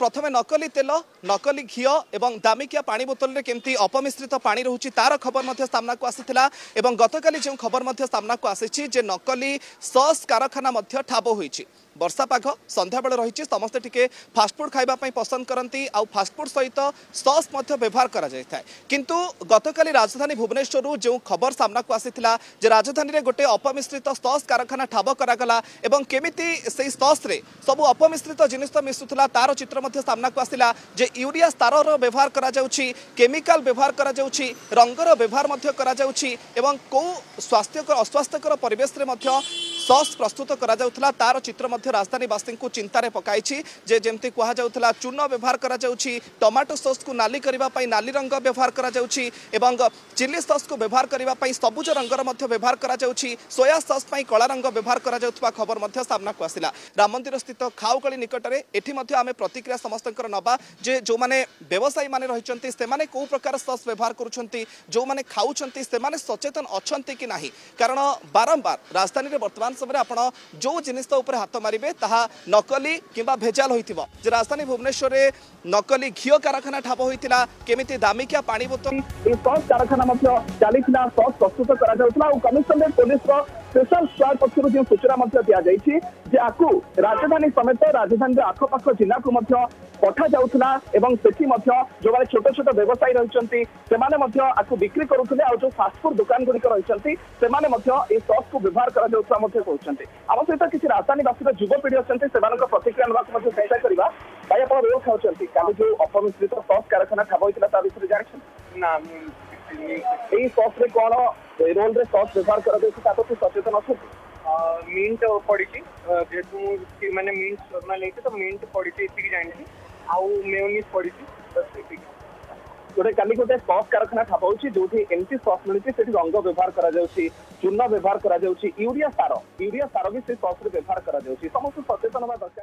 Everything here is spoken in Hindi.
प्रथमे नकली तेल नकली घी एवं दामिकिया पानी बोतल केमती अपमिश्रित पानी रोचे तार खबर सामना को आसाला। गतकाली जो खबर सामना को आसी नकली सस कारखाना ठाब होईछि। वर्षा पाग संध्या बेले रही समस्ते टिके फास्टफुड खाइबा पसंद करती आउ फास्टफुड सहित सस व्यवहार करा जाय थाए। किंतु गतकाली राजधानी भुवनेश्वर जो खबर सामना को आसीथिला जे राजधानी रे गोटे अपमिश्रित सस कारखाना ठाब करागला एवं केमिति से सस रे सब अपमिश्रित जिनिस मिसुथला तार चित्र सामना को आसिला जे यूरिया सारर व्यवहार करा जाउछि, केमिकल व्यवहार करा जाउछि, रंगर व्यवहार करा जाउछि एवं को स्वास्थ्यकर अस्वास्थ्यकर परिवेश रे सस प्रस्तुत करा जाउथला तार चित्र राजधानीवासी को चिंतार पकाई जे जमती कहुला चून व्यवहार करा जाउछि, टमाटो सॉस को नाली करबा पई नाली रंग व्यवहार करा जाउछि एवं चिली सॉस को व्यवहार करबा पई सबुज रंगर व्यवहार करा जाउछि, सोया सॉस पई कला रंग व्यवहार करा जाउथबा खबर सामना को आसिला। राम मंदिर स्थित खाउकली निकटरे एठी आमे प्रतिक्रिया समस्तकर नबा जे जो माने व्यवसायी माने रहिचंती से माने को प्रकार सॉस व्यवहार करूछंती, जो माने खाउछंती से माने सचेतन अछंती कि नाही। कारण बारंबार राजधानी रे वर्तमान समय आपण जो जिनिस ऊपर हाथ मारिबे ताहा नकली किंबा भेजाल होइथिबो। जे राजधानी भुवनेश्वर रे नकली घिओ कारखाना ठाब होइतिला, केमिति दामिकिया पानी बोतल ए सॉस कारखाना मध्य चालिथिला सॉस प्रस्तुत करा जाउतला। कमिशनरेट पुलिस रो स्पेशल स्क्वाड पक्षरु जे सूचना मध्य दिया जाइछि जे आकु राजधानी समेत राजधानी आखपाख जिला को मध्य पठा जाउथला एवं सेठी मध्य जो माने छोट छोट व्यवसायी रहिचंती से माने मध्य आकु बिक्री करूथले आ जो फास्ट फूड दुकान गुडी रहिचंती से माने मध्य ए सॉस को व्यवहार करा जाउथला मध्य कहउचंती। आम सहित किछि राजधानी वासी युवपीढ़ी अच्छे से प्रतिक्रिया नाक चेष्टा करवा भाई आप रोल खाऊँ काली जो अपमिश्रित सॉस कारखाना ठाब होता विषय जानी सॉस रे कौन रोल रे सॉस व्यवहार कर सचेतन अच्छे मिंट पड़ी जेहतु मैंने मिंट नॉर्मल तो मिंट पड़ी जानी आउ मेयोनीज पड़ी गोटे काली गोटे सॉस कारखाना ठाब होची जो एमती सॉस मिलती से रंग व्यवहार करा जाउछि, चून व्यवहार करा जाउछि, यूरिया सार भी से सॉस रे व्यवहार करा जाउछि। समस्त सचेतन होगा दरकार।